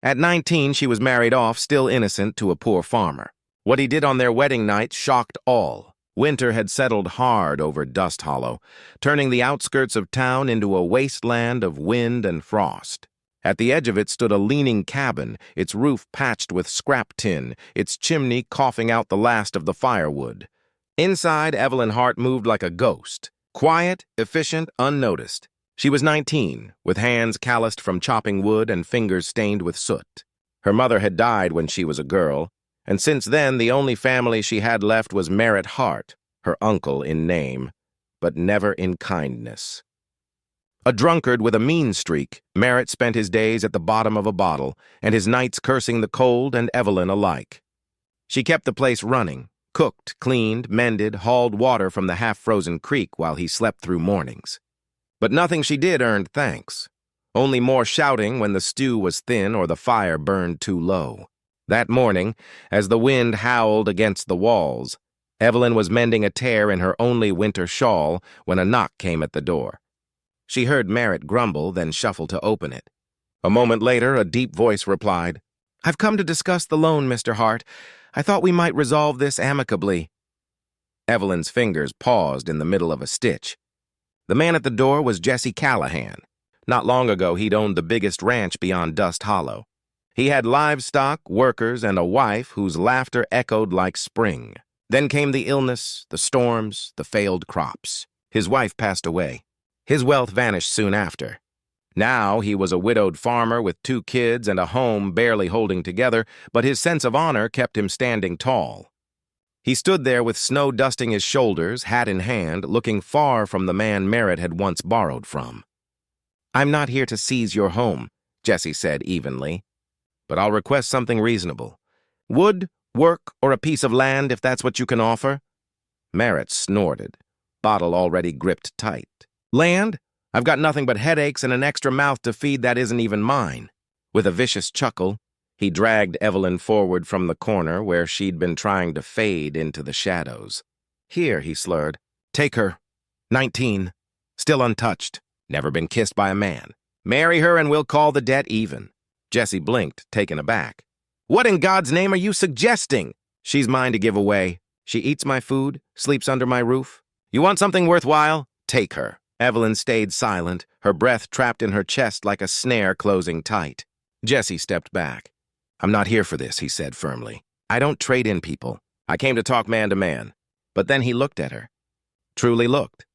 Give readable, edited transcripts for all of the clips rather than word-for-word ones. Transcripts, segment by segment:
At 19, she was married off, still innocent, to a poor farmer. What he did on their wedding night shocked all. Winter had settled hard over Dust Hollow, turning the outskirts of town into a wasteland of wind and frost. At the edge of it stood a leaning cabin, its roof patched with scrap tin, its chimney coughing out the last of the firewood. Inside, Evelyn Hart moved like a ghost. Quiet, efficient, unnoticed. She was 19, with hands calloused from chopping wood and fingers stained with soot. Her mother had died when she was a girl, and since then the only family she had left was Merritt Hart, her uncle in name, but never in kindness. A drunkard with a mean streak, Merritt spent his days at the bottom of a bottle, and his nights cursing the cold and Evelyn alike. She kept the place running, cooked, cleaned, mended, hauled water from the half-frozen creek while he slept through mornings. But nothing she did earned thanks. Only more shouting when the stew was thin or the fire burned too low. That morning, as the wind howled against the walls, Evelyn was mending a tear in her only winter shawl when a knock came at the door. She heard Merritt grumble, then shuffle to open it. A moment later, a deep voice replied, "I've come to discuss the loan, Mr. Hart. I thought we might resolve this amicably." Evelyn's fingers paused in the middle of a stitch. The man at the door was Jesse Callahan. Not long ago, he'd owned the biggest ranch beyond Dust Hollow. He had livestock, workers, and a wife whose laughter echoed like spring. Then came the illness, the storms, the failed crops. His wife passed away. His wealth vanished soon after. Now he was a widowed farmer with 2 kids and a home barely holding together, but his sense of honor kept him standing tall. He stood there with snow dusting his shoulders, hat in hand, looking far from the man Merritt had once borrowed from. "I'm not here to seize your home," Jesse said evenly, "but I'll request something reasonable. Wood, work, or a piece of land if that's what you can offer." Merritt snorted, bottle already gripped tight. "Land? I've got nothing but headaches and an extra mouth to feed that isn't even mine." With a vicious chuckle, he dragged Evelyn forward from the corner where she'd been trying to fade into the shadows. "Here," he slurred. "Take her. 19. Still untouched. Never been kissed by a man. Marry her and we'll call the debt even." Jesse blinked, taken aback. "What in God's name are you suggesting?" "She's mine to give away. She eats my food, sleeps under my roof. You want something worthwhile? Take her." Evelyn stayed silent, her breath trapped in her chest like a snare closing tight. Jesse stepped back. "I'm not here for this," he said firmly. "I don't trade in people. I came to talk man to man." But then he looked at her. Truly looked.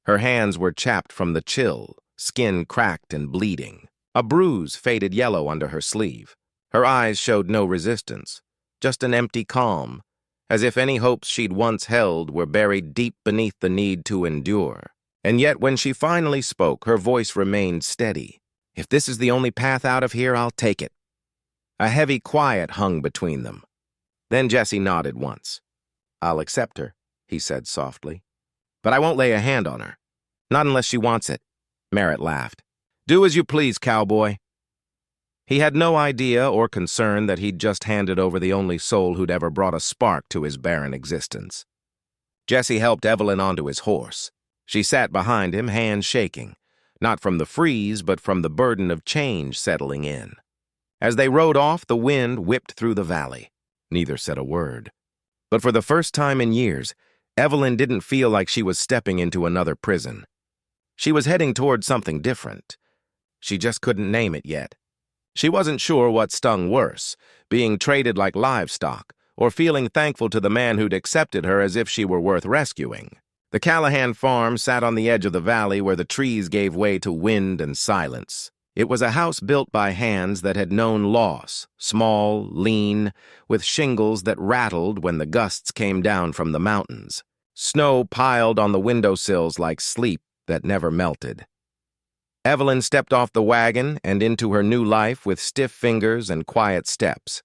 Her hands were chapped from the chill, skin cracked and bleeding. A bruise faded yellow under her sleeve. Her eyes showed no resistance, just an empty calm, as if any hopes she'd once held were buried deep beneath the need to endure. And yet when she finally spoke, her voice remained steady. "If this is the only path out of here, I'll take it." A heavy quiet hung between them. Then Jesse nodded once. "I'll accept her," he said softly. "But I won't lay a hand on her. Not unless she wants it." Merritt laughed. "Do as you please, cowboy." He had no idea or concern that he'd just handed over the only soul who'd ever brought a spark to his barren existence. Jesse helped Evelyn onto his horse. She sat behind him, hands shaking, not from the freeze, but from the burden of change settling in. As they rode off, the wind whipped through the valley. Neither said a word. But for the first time in years, Evelyn didn't feel like she was stepping into another prison. She was heading toward something different. She just couldn't name it yet. She wasn't sure what stung worse, being traded like livestock, or feeling thankful to the man who'd accepted her as if she were worth rescuing. The Callahan farm sat on the edge of the valley where the trees gave way to wind and silence. It was a house built by hands that had known loss, small, lean, with shingles that rattled when the gusts came down from the mountains. Snow piled on the windowsills like sleep that never melted. Evelyn stepped off the wagon and into her new life with stiff fingers and quiet steps.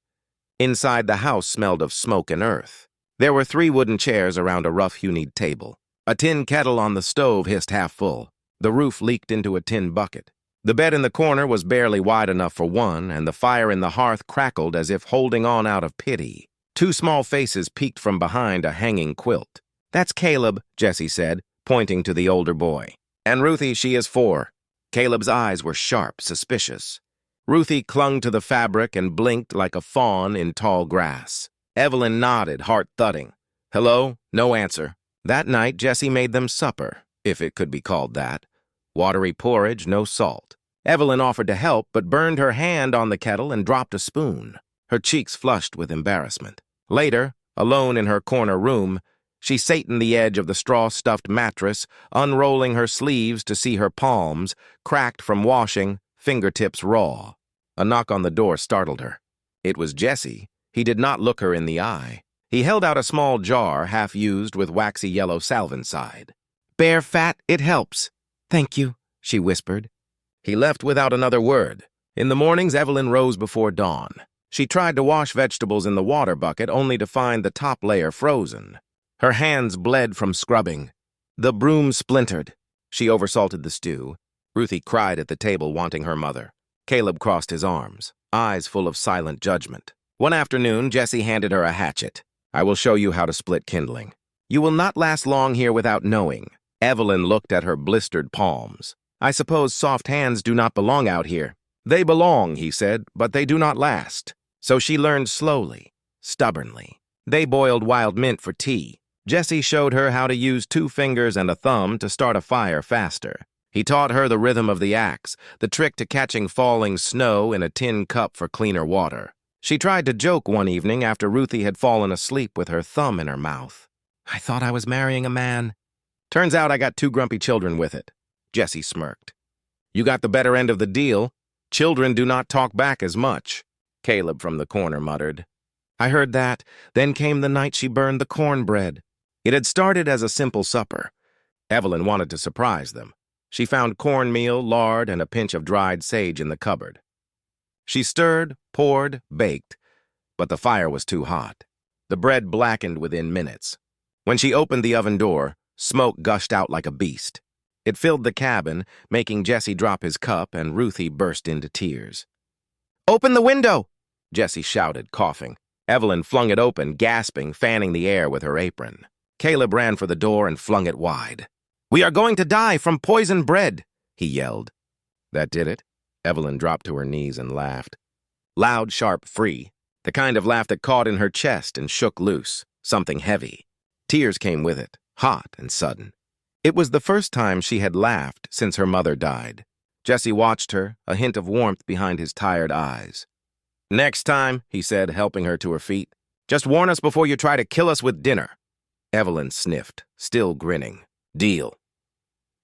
Inside, the house smelled of smoke and earth. There were 3 wooden chairs around a rough-hewn table. A tin kettle on the stove hissed half full. The roof leaked into a tin bucket. The bed in the corner was barely wide enough for one, and the fire in the hearth crackled as if holding on out of pity. 2 small faces peeked from behind a hanging quilt. "That's Caleb," Jesse said, pointing to the older boy. "And Ruthie, she is 4. Caleb's eyes were sharp, suspicious. Ruthie clung to the fabric and blinked like a fawn in tall grass. Evelyn nodded, heart thudding. Hello? No answer. That night, Jessie made them supper, if it could be called that. Watery porridge, no salt. Evelyn offered to help, but burned her hand on the kettle and dropped a spoon. Her cheeks flushed with embarrassment. Later, alone in her corner room, she sat on the edge of the straw-stuffed mattress, unrolling her sleeves to see her palms, cracked from washing, fingertips raw. A knock on the door startled her. It was Jesse. He did not look her in the eye. He held out a small jar, half-used with waxy yellow salve inside. "Bear fat, it helps." "Thank you," she whispered. He left without another word. In the mornings, Evelyn rose before dawn. She tried to wash vegetables in the water bucket, only to find the top layer frozen. Her hands bled from scrubbing. The broom splintered. She oversalted the stew. Ruthie cried at the table, wanting her mother. Caleb crossed his arms, eyes full of silent judgment. One afternoon, Jessie handed her a hatchet. "I will show you how to split kindling. You will not last long here without knowing." Evelyn looked at her blistered palms. "I suppose soft hands do not belong out here." "They belong," he said, "but they do not last." So she learned slowly, stubbornly. They boiled wild mint for tea. Jessie showed her how to use 2 fingers and a thumb to start a fire faster. He taught her the rhythm of the axe, the trick to catching falling snow in a tin cup for cleaner water. She tried to joke one evening after Ruthie had fallen asleep with her thumb in her mouth. "I thought I was marrying a man. Turns out I got 2 grumpy children with it." Jessie smirked. "You got the better end of the deal. Children do not talk back as much," Caleb from the corner muttered. "I heard that. Then came the night she burned the cornbread." It had started as a simple supper. Evelyn wanted to surprise them. She found cornmeal, lard, and a pinch of dried sage in the cupboard. She stirred, poured, baked, but the fire was too hot. The bread blackened within minutes. When she opened the oven door, smoke gushed out like a beast. It filled the cabin, making Jessie drop his cup, and Ruthie burst into tears. "Open the window!" Jessie shouted, coughing. Evelyn flung it open, gasping, fanning the air with her apron. Caleb ran for the door and flung it wide. "We are going to die from poisoned bread," he yelled. That did it. Evelyn dropped to her knees and laughed. Loud, sharp, free. The kind of laugh that caught in her chest and shook loose, something heavy. Tears came with it, hot and sudden. It was the first time she had laughed since her mother died. Jessie watched her, a hint of warmth behind his tired eyes. "Next time," he said, helping her to her feet, "just warn us before you try to kill us with dinner." Evelyn sniffed, still grinning. "Deal."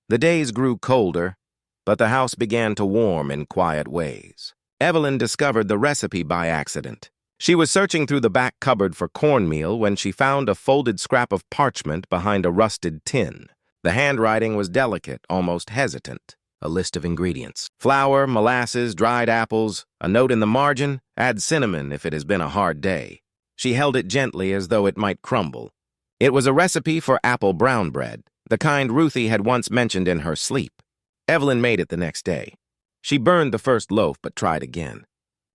The days grew colder, but the house began to warm in quiet ways. Evelyn discovered the recipe by accident. She was searching through the back cupboard for cornmeal when she found a folded scrap of parchment behind a rusted tin. The handwriting was delicate, almost hesitant. A list of ingredients: flour, molasses, dried apples, a note in the margin, add cinnamon if it has been a hard day. She held it gently as though it might crumble. It was a recipe for apple brown bread, the kind Ruthie had once mentioned in her sleep. Evelyn made it the next day. She burned the first loaf but tried again.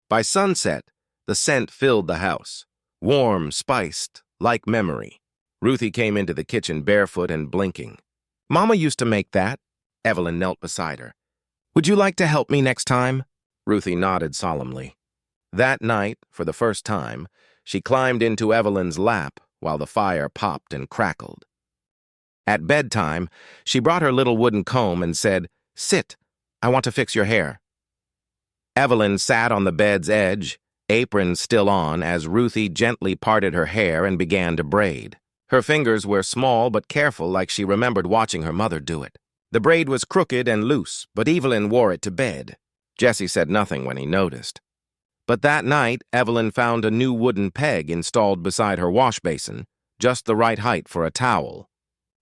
By sunset, the scent filled the house. Warm, spiced, like memory. Ruthie came into the kitchen barefoot and blinking. "Mama used to make that." Evelyn knelt beside her. "Would you like to help me next time?" Ruthie nodded solemnly. That night, for the first time, she climbed into Evelyn's lap while the fire popped and crackled. At bedtime, she brought her little wooden comb and said, "Sit, I want to fix your hair." Evelyn sat on the bed's edge, apron still on, as Ruthie gently parted her hair and began to braid. Her fingers were small but careful, like she remembered watching her mother do it. The braid was crooked and loose, but Evelyn wore it to bed. Jessie said nothing when he noticed. But that night, Evelyn found a new wooden peg installed beside her wash basin, just the right height for a towel.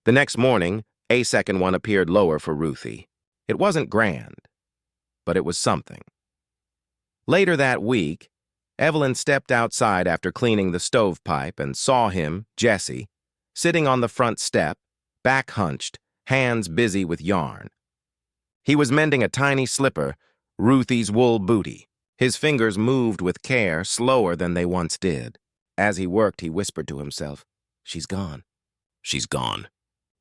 The next morning, a second one appeared lower for Ruthie. It wasn't grand, but it was something. Later that week, Evelyn stepped outside after cleaning the stovepipe and saw him, Jessie, sitting on the front step, back hunched, hands busy with yarn. He was mending a tiny slipper, Ruthie's wool bootie. His fingers moved with care, slower than they once did. As he worked, he whispered to himself, "She's gone. She's gone.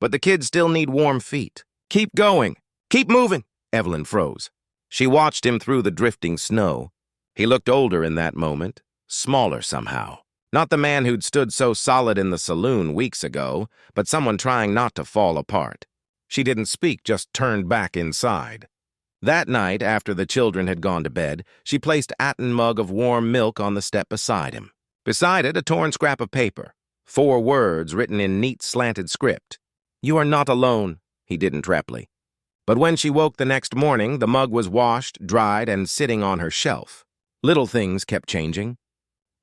But the kids still need warm feet. Keep going. Keep moving." Evelyn froze. She watched him through the drifting snow. He looked older in that moment, smaller somehow. Not the man who'd stood so solid in the saloon weeks ago, but someone trying not to fall apart. She didn't speak, just turned back inside. That night, after the children had gone to bed, she placed Atten mug of warm milk on the step beside him. Beside it, a torn scrap of paper. 4 words written in neat slanted script. "You are not alone," he did interruptly. But when she woke the next morning, the mug was washed, dried, and sitting on her shelf. Little things kept changing.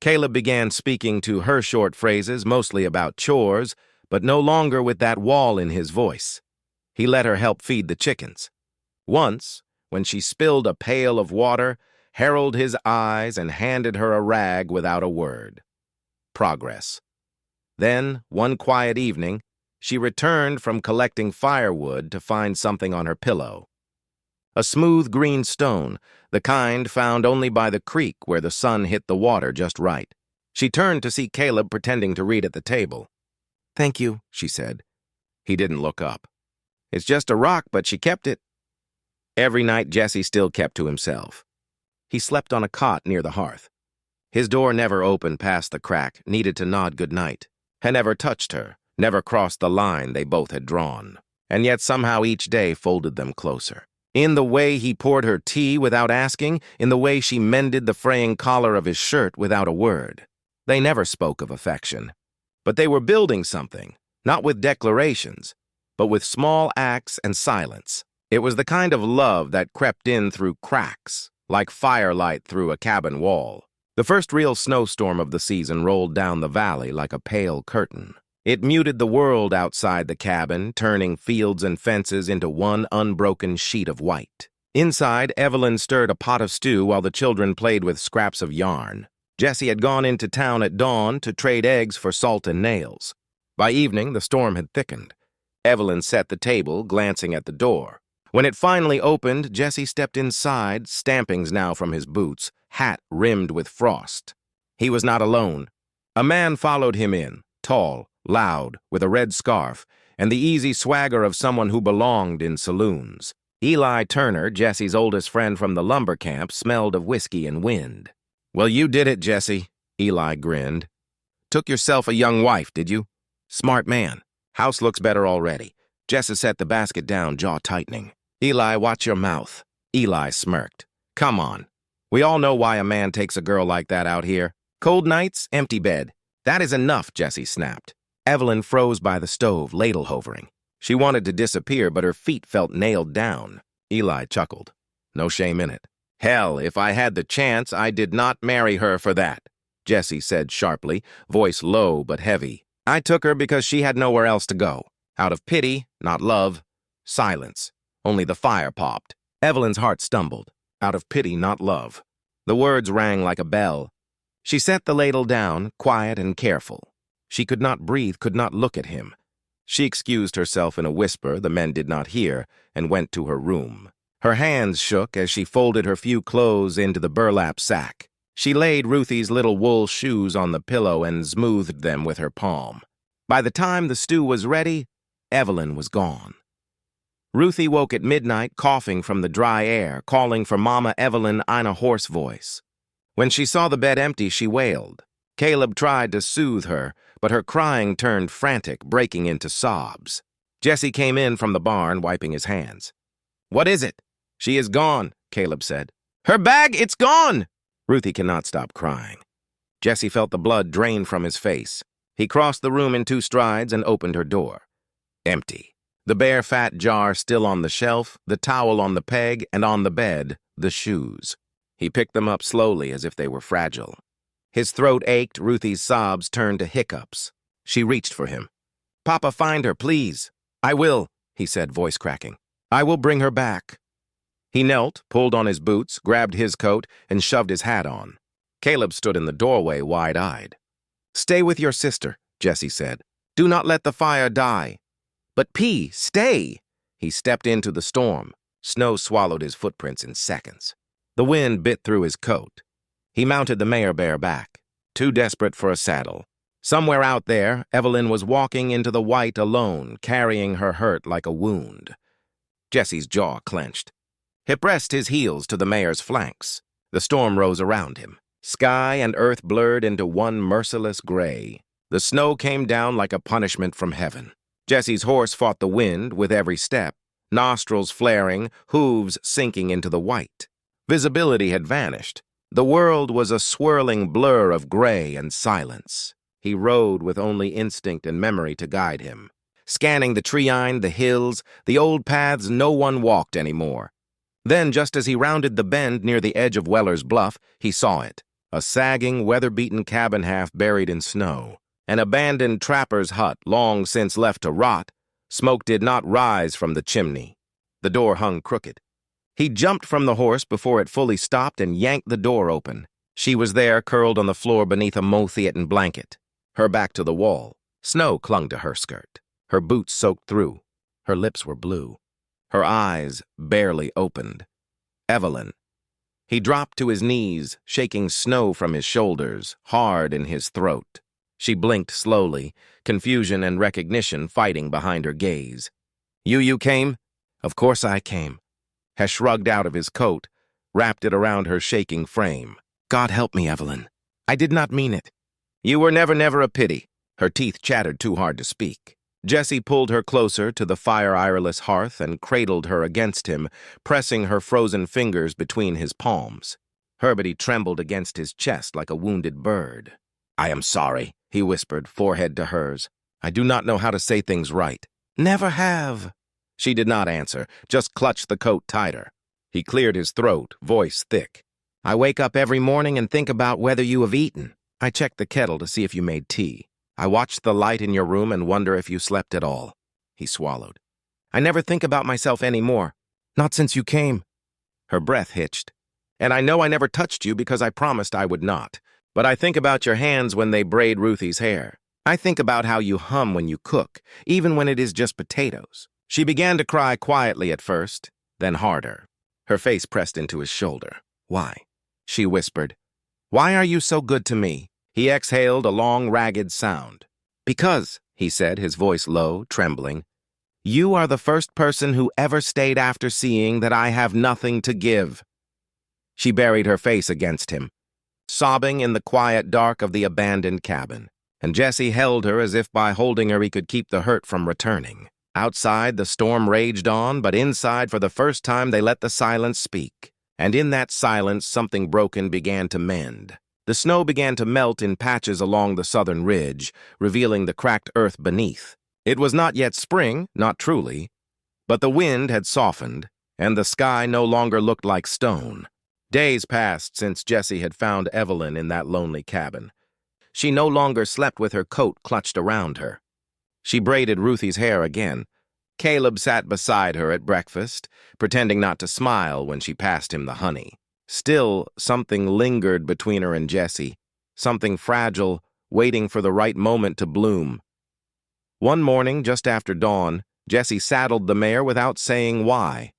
Caleb began speaking to her short phrases, mostly about chores, but no longer with that wall in his voice. He let her help feed the chickens. Once, when she spilled a pail of water, Harold his eyes and handed her a rag without a word. Progress. Then, one quiet evening, she returned from collecting firewood to find something on her pillow. A smooth green stone, the kind found only by the creek where the sun hit the water just right. She turned to see Caleb pretending to read at the table. "Thank you," she said. He didn't look up. "It's just a rock, but she kept it." Every night Jesse still kept to himself. He slept on a cot near the hearth. His door never opened past the crack, needed to nod goodnight. Had never touched her, never crossed the line they both had drawn, and yet somehow each day folded them closer. In the way he poured her tea without asking, in the way she mended the fraying collar of his shirt without a word. They never spoke of affection. But they were building something, not with declarations, but with small acts and silence. It was the kind of love that crept in through cracks, like firelight through a cabin wall. The first real snowstorm of the season rolled down the valley like a pale curtain. It muted the world outside the cabin, turning fields and fences into one unbroken sheet of white. Inside, Evelyn stirred a pot of stew while the children played with scraps of yarn. Jesse had gone into town at dawn to trade eggs for salt and nails. By evening, the storm had thickened. Evelyn set the table, glancing at the door. When it finally opened, Jesse stepped inside, stampings now from his boots, hat rimmed with frost. He was not alone. A man followed him in, tall, loud, with a red scarf, and the easy swagger of someone who belonged in saloons. Eli Turner, Jesse's oldest friend from the lumber camp, smelled of whiskey and wind. "Well, you did it, Jesse," Eli grinned. "Took yourself a young wife, did you? Smart man. House looks better already." Jesse set the basket down, jaw tightening. "Eli, watch your mouth." Eli smirked. "Come on. We all know why a man takes a girl like that out here. Cold nights, empty bed. That is enough," Jesse snapped. Evelyn froze by the stove, ladle hovering. She wanted to disappear, but her feet felt nailed down. Eli chuckled. "No shame in it." "Hell, if I had the chance, I did not marry her for that," Jesse said sharply, voice low but heavy. "I took her because she had nowhere else to go. Out of pity, not love. Silence. Only the fire popped." Evelyn's heart stumbled. Out of pity, not love. The words rang like a bell. She set the ladle down, quiet and careful. She could not breathe, could not look at him. She excused herself in a whisper the men did not hear, and went to her room. Her hands shook as she folded her few clothes into the burlap sack. She laid Ruthie's little wool shoes on the pillow and smoothed them with her palm. By the time the stew was ready, Evelyn was gone. Ruthie woke at midnight, coughing from the dry air, calling for Mama Evelyn in a hoarse voice. When she saw the bed empty, she wailed. Caleb tried to soothe her, but her crying turned frantic, breaking into sobs. Jesse came in from the barn, wiping his hands. "What is it?" "She is gone," Caleb said. "Her bag, it's gone!" Ruthie cannot stop crying. Jesse felt the blood drain from his face. He crossed the room in 2 strides and opened her door. Empty. The bare fat jar still on the shelf, the towel on the peg, and on the bed, the shoes. He picked them up slowly as if they were fragile. His throat ached, Ruthie's sobs turned to hiccups. She reached for him. "Papa, find her, please." "I will," he said, voice cracking. "I will bring her back." He knelt, pulled on his boots, grabbed his coat, and shoved his hat on. Caleb stood in the doorway, wide-eyed. "Stay with your sister," Jesse said. "Do not let the fire die." "But P, stay!" He stepped into the storm. Snow swallowed his footprints in seconds. The wind bit through his coat. He mounted the mare bear back, too desperate for a saddle. Somewhere out there, Evelyn was walking into the white alone, carrying her hurt like a wound. Jesse's jaw clenched. He pressed his heels to the mare's flanks. The storm rose around him. Sky and earth blurred into one merciless gray. The snow came down like a punishment from heaven. Jesse's horse fought the wind with every step, nostrils flaring, hooves sinking into the white. Visibility had vanished. The world was a swirling blur of gray and silence. He rode with only instinct and memory to guide him. Scanning the tree-line, the hills, the old paths no one walked anymore. Then, just as he rounded the bend near the edge of Weller's Bluff, he saw it. A sagging, weather-beaten cabin half buried in snow. An abandoned trapper's hut, long since left to rot. Smoke did not rise from the chimney. The door hung crooked. He jumped from the horse before it fully stopped and yanked the door open. She was there, curled on the floor beneath a mauve-theatin blanket, her back to the wall. Snow clung to her skirt. Her boots soaked through. Her lips were blue. Her eyes barely opened. Evelyn. He dropped to his knees, shaking snow from his shoulders, hard in his throat. She blinked slowly, confusion and recognition fighting behind her gaze. You came? Of course I came. He shrugged out of his coat, wrapped it around her shaking frame. God help me, Evelyn. I did not mean it. You were never a pity. Her teeth chattered too hard to speak. Jesse pulled her closer to the fire-ireless hearth and cradled her against him, pressing her frozen fingers between his palms. Herbity trembled against his chest like a wounded bird. I am sorry, he whispered, forehead to hers. I do not know how to say things right. Never have. She did not answer, just clutched the coat tighter. He cleared his throat, voice thick. I wake up every morning and think about whether you have eaten. I check the kettle to see if you made tea. I watch the light in your room and wonder if you slept at all. He swallowed. I never think about myself anymore. Not since you came. Her breath hitched. And I know I never touched you because I promised I would not. But I think about your hands when they braid Ruthie's hair. I think about how you hum when you cook, even when it is just potatoes. She began to cry quietly at first, then harder. Her face pressed into his shoulder. Why? She whispered. Why are you so good to me? He exhaled a long, ragged sound. Because, he said, his voice low, trembling, you are the first person who ever stayed after seeing that I have nothing to give. She buried her face against him, sobbing in the quiet dark of the abandoned cabin, and Jesse held her as if by holding her he could keep the hurt from returning. Outside, the storm raged on, but inside, for the first time, they let the silence speak. And in that silence, something broken began to mend. The snow began to melt in patches along the southern ridge, revealing the cracked earth beneath. It was not yet spring, not truly, but the wind had softened, and the sky no longer looked like stone. Days passed since Jesse had found Evelyn in that lonely cabin. She no longer slept with her coat clutched around her. She braided Ruthie's hair again. Caleb sat beside her at breakfast, pretending not to smile when she passed him the honey. Still, something lingered between her and Jesse, something fragile, waiting for the right moment to bloom. One morning, just after dawn, Jesse saddled the mare without saying why.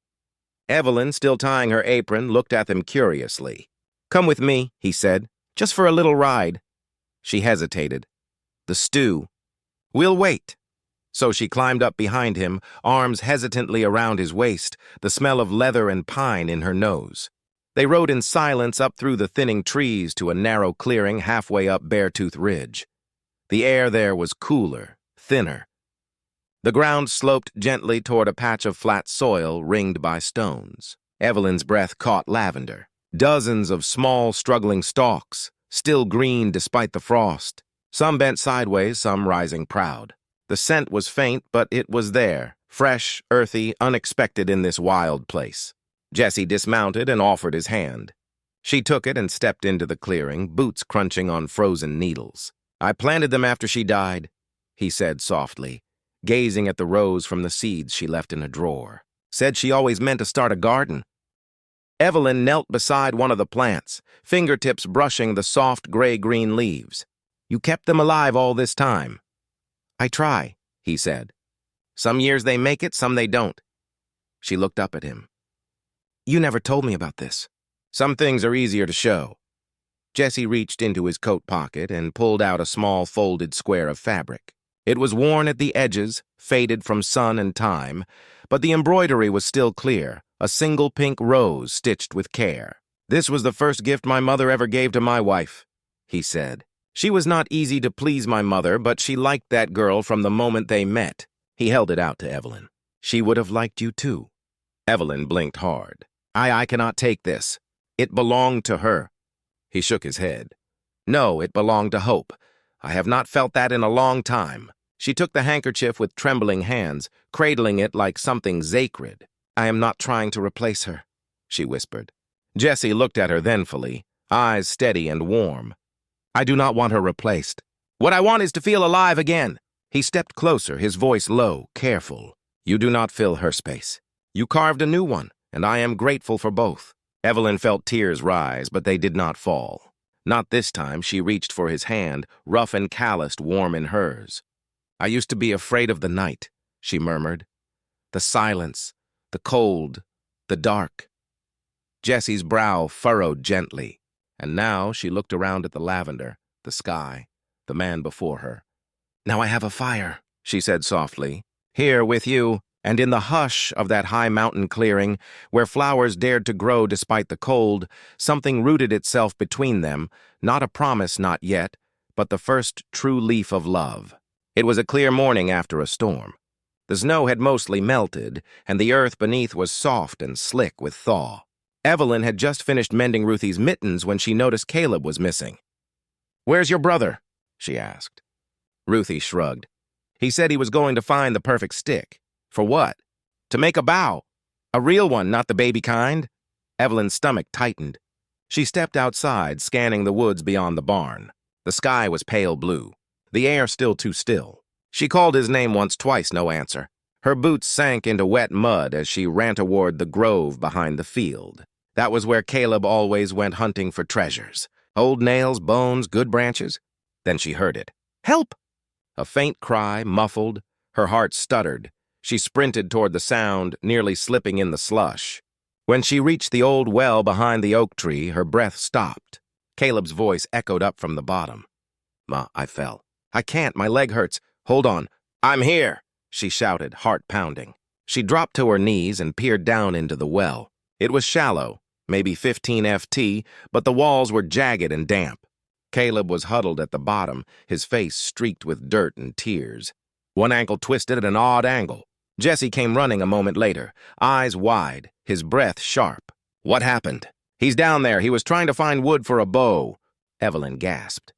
Evelyn, still tying her apron, looked at them curiously. Come with me, he said, just for a little ride. She hesitated. The stew. We'll wait. So she climbed up behind him, arms hesitantly around his waist, the smell of leather and pine in her nose. They rode in silence up through the thinning trees to a narrow clearing halfway up Beartooth Ridge. The air there was cooler, thinner. The ground sloped gently toward a patch of flat soil ringed by stones. Evelyn's breath caught lavender. Dozens of small, struggling stalks, still green despite the frost. Some bent sideways, some rising proud. The scent was faint, but it was there, fresh, earthy, unexpected in this wild place. Jesse dismounted and offered his hand. She took it and stepped into the clearing, boots crunching on frozen needles. I planted them after she died, he said softly, gazing at the rows from the seeds she left in a drawer. Said she always meant to start a garden. Evelyn knelt beside one of the plants, fingertips brushing the soft gray-green leaves. You kept them alive all this time. I try, he said. Some years they make it, some they don't. She looked up at him. You never told me about this. Some things are easier to show. Jesse reached into his coat pocket and pulled out a small folded square of fabric. It was worn at the edges, faded from sun and time, but the embroidery was still clear, a single pink rose stitched with care. "This was the first gift my mother ever gave to my wife," he said. "She was not easy to please, my mother, but she liked that girl from the moment they met." He held it out to Evelyn. "She would have liked you too." Evelyn blinked hard. I cannot take this. It belonged to her." He shook his head. "No, it belonged to Hope. I have not felt that in a long time." She took the handkerchief with trembling hands, cradling it like something sacred. "I am not trying to replace her," she whispered. Jessie looked at her thankfully, eyes steady and warm. "I do not want her replaced. What I want is to feel alive again." He stepped closer, his voice low, careful. "You do not fill her space. You carved a new one, and I am grateful for both." Evelyn felt tears rise, but they did not fall. Not this time. She reached for his hand, rough and calloused, warm in hers. "I used to be afraid of the night," she murmured. "The silence, the cold, the dark." Jessie's brow furrowed gently, and now she looked around at the lavender, the sky, the man before her. "Now I have a fire," she said softly, "here with you." And in the hush of that high mountain clearing, where flowers dared to grow despite the cold, something rooted itself between them, not a promise not yet, but the first true leaf of love. It was a clear morning after a storm. The snow had mostly melted, and the earth beneath was soft and slick with thaw. Evelyn had just finished mending Ruthie's mittens when she noticed Caleb was missing. "Where's your brother?" she asked. Ruthie shrugged. "He said he was going to find the perfect stick." "For what?" "To make a bow. A real one, not the baby kind." Evelyn's stomach tightened. She stepped outside, scanning the woods beyond the barn. The sky was pale blue, the air still too still. She called his name once, twice, no answer. Her boots sank into wet mud as she ran toward the grove behind the field. That was where Caleb always went hunting for treasures. Old nails, bones, good branches. Then she heard it. "Help!" A faint cry, muffled. Her heart stuttered. She sprinted toward the sound, nearly slipping in the slush. When she reached the old well behind the oak tree, her breath stopped. Caleb's voice echoed up from the bottom. "Ma, I fell. I can't, my leg hurts. Hold on. I'm here," she shouted, heart pounding. She dropped to her knees and peered down into the well. It was shallow, maybe 15 ft, but the walls were jagged and damp. Caleb was huddled at the bottom, his face streaked with dirt and tears. One ankle twisted at an odd angle. Jessie came running a moment later, eyes wide, his breath sharp. "What happened?" "He's down there. He was trying to find wood for a bow." Evelyn gasped.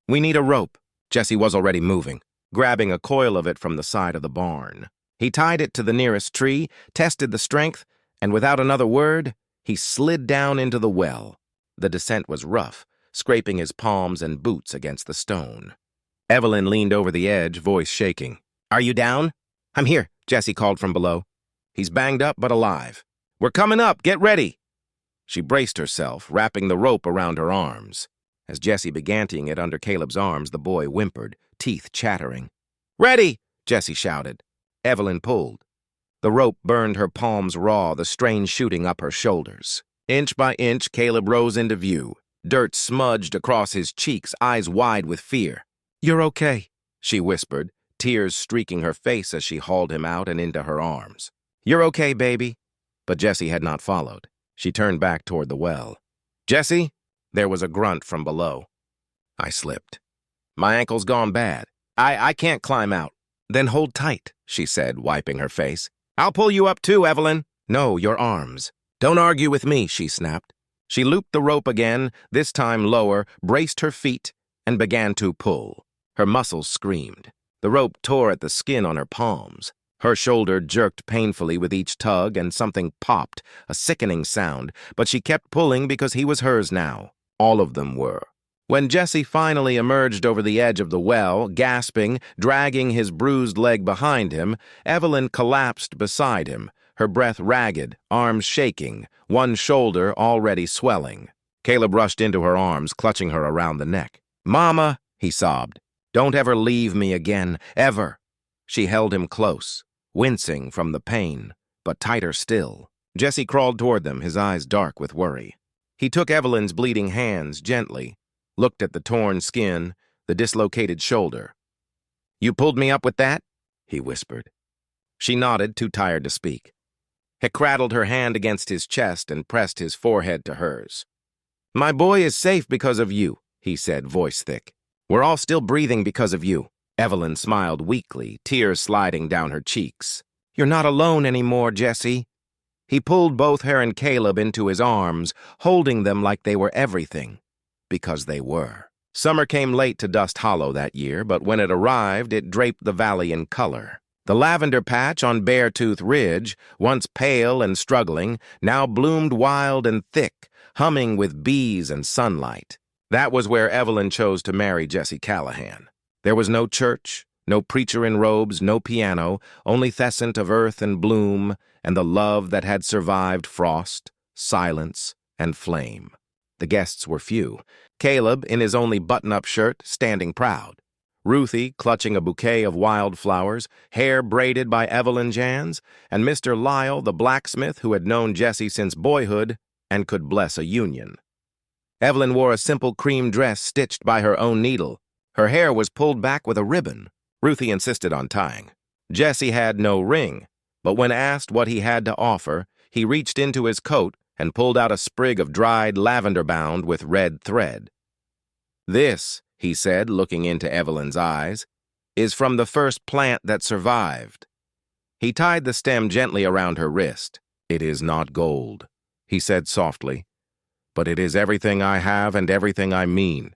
"We need a rope." Jessie was already moving, grabbing a coil of it from the side of the barn. He tied it to the nearest tree, tested the strength, and without another word, he slid down into the well. The descent was rough, scraping his palms and boots against the stone. Evelyn leaned over the edge, voice shaking. "Are you down?" "I'm here," Jessie called from below. "He's banged up but alive." "We're coming up. Get ready." She braced herself, wrapping the rope around her arms. As Jessie began tying it under Caleb's arms, the boy whimpered, teeth chattering. "Ready!" Jessie shouted. Evelyn pulled. The rope burned her palms raw, the strain shooting up her shoulders. Inch by inch, Caleb rose into view. Dirt smudged across his cheeks, eyes wide with fear. "You're okay," she whispered, tears streaking her face as she hauled him out and into her arms. "You're okay, baby." But Jessie had not followed. She turned back toward the well. "Jessie?" There was a grunt from below. I slipped. "My ankle's gone bad. I can't climb out." "Then hold tight," she said, wiping her face. "I'll pull you up too, Evelyn." "No, your arms." "Don't argue with me," she snapped. She looped the rope again, this time lower, braced her feet, and began to pull. Her muscles screamed. The rope tore at the skin on her palms. Her shoulder jerked painfully with each tug, and something popped, a sickening sound, but she kept pulling because he was hers now. All of them were. When Jessie finally emerged over the edge of the well, gasping, dragging his bruised leg behind him, Evelyn collapsed beside him, her breath ragged, arms shaking, one shoulder already swelling. Caleb rushed into her arms, clutching her around the neck. "Mama," he sobbed. "Don't ever leave me again, ever." She held him close, wincing from the pain, but tighter still. Jessie crawled toward them, his eyes dark with worry. He took Evelyn's bleeding hands gently, looked at the torn skin, the dislocated shoulder. "You pulled me up with that?" he whispered. She nodded, too tired to speak. He cradled her hand against his chest and pressed his forehead to hers. "My boy is safe because of you," he said, voice thick. "We're all still breathing because of you." Evelyn smiled weakly, tears sliding down her cheeks. "You're not alone anymore, Jesse." He pulled both her and Caleb into his arms, holding them like they were everything, because they were. Summer came late to Dust Hollow that year, but when it arrived, it draped the valley in color. The lavender patch on Beartooth Ridge, once pale and struggling, now bloomed wild and thick, humming with bees and sunlight. That was where Evelyn chose to marry Jesse Callahan. There was no church, no preacher in robes, no piano, only thescent of earth and bloom, and the love that had survived frost, silence, and flame. The guests were few. Caleb, in his only button-up shirt, standing proud. Ruthie, clutching a bouquet of wildflowers, hair braided by Evelyn Jans, and Mr. Lyle, the blacksmith who had known Jesse since boyhood and could bless a union. Evelyn wore a simple cream dress stitched by her own needle. Her hair was pulled back with a ribbon. Ruthie insisted on tying. Jesse had no ring, but when asked what he had to offer, he reached into his coat and pulled out a sprig of dried lavender bound with red thread. "This," he said, looking into Evelyn's eyes, "is from the first plant that survived." He tied the stem gently around her wrist. "It is not gold," he said softly, "but it is everything I have and everything I mean."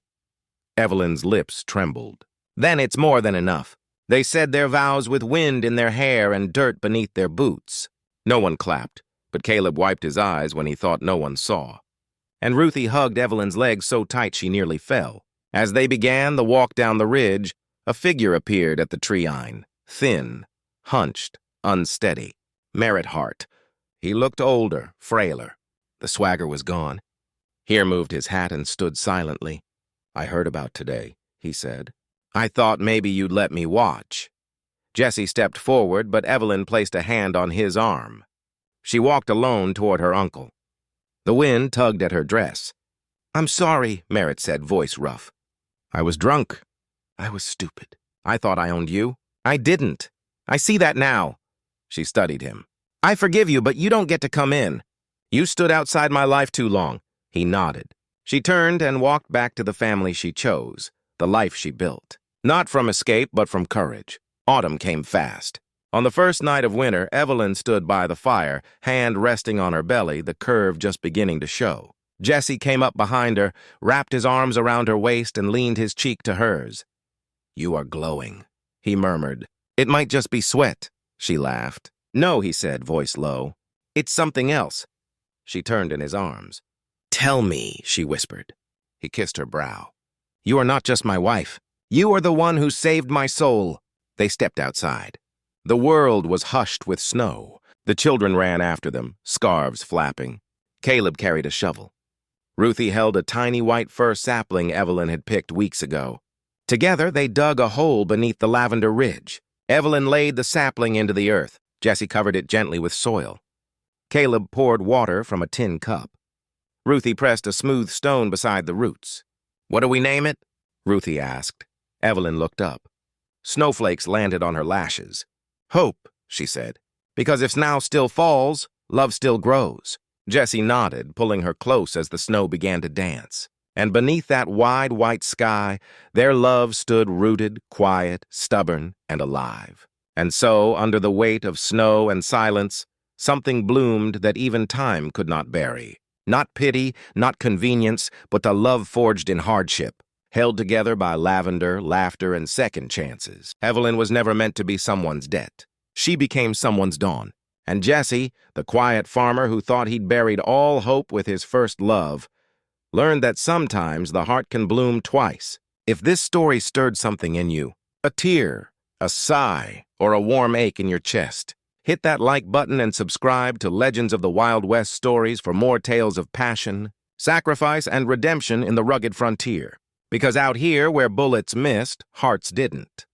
Evelyn's lips trembled. "Then it's more than enough." They said their vows with wind in their hair and dirt beneath their boots. No one clapped, but Caleb wiped his eyes when he thought no one saw. And Ruthie hugged Evelyn's legs so tight she nearly fell. As they began the walk down the ridge, a figure appeared at the tree-line, thin, hunched, unsteady. Merritt Hart. He looked older, frailer. The swagger was gone. He removed his hat and stood silently. "I heard about today," he said. "I thought maybe you'd let me watch." Jesse stepped forward, but Evelyn placed a hand on his arm. She walked alone toward her uncle. The wind tugged at her dress. "I'm sorry," Merritt said, voice rough. "I was drunk. I was stupid. I thought I owned you. I didn't. I see that now." She studied him. "I forgive you, but you don't get to come in. You stood outside my life too long." He nodded. She turned and walked back to the family she chose, the life she built. Not from escape, but from courage. Autumn came fast. On the first night of winter, Evelyn stood by the fire, hand resting on her belly, the curve just beginning to show. Jesse came up behind her, wrapped his arms around her waist, and leaned his cheek to hers. "You are glowing," he murmured. "It might just be sweat," she laughed. "No," he said, voice low. "It's something else." She turned in his arms. "Tell me," she whispered. He kissed her brow. "You are not just my wife. You are the one who saved my soul." They stepped outside. The world was hushed with snow. The children ran after them, scarves flapping. Caleb carried a shovel. Ruthie held a tiny white fir sapling Evelyn had picked weeks ago. Together, they dug a hole beneath the lavender ridge. Evelyn laid the sapling into the earth. Jesse covered it gently with soil. Caleb poured water from a tin cup. Ruthie pressed a smooth stone beside the roots. "What do we name it?" Ruthie asked. Evelyn looked up. Snowflakes landed on her lashes. "Hope," she said, "because if snow still falls, love still grows." Jesse nodded, pulling her close as the snow began to dance. And beneath that wide white sky, their love stood rooted, quiet, stubborn, and alive. And so, under the weight of snow and silence, something bloomed that even time could not bury. Not pity, not convenience, but the love forged in hardship, held together by lavender, laughter, and second chances. Evelyn was never meant to be someone's debt. She became someone's dawn. And Jesse, the quiet farmer who thought he'd buried all hope with his first love, learned that sometimes the heart can bloom twice. If this story stirred something in you, a tear, a sigh, or a warm ache in your chest, hit that like button and subscribe to Legends of the Wild West stories for more tales of passion, sacrifice, and redemption in the rugged frontier. Because out here, where bullets missed, hearts didn't.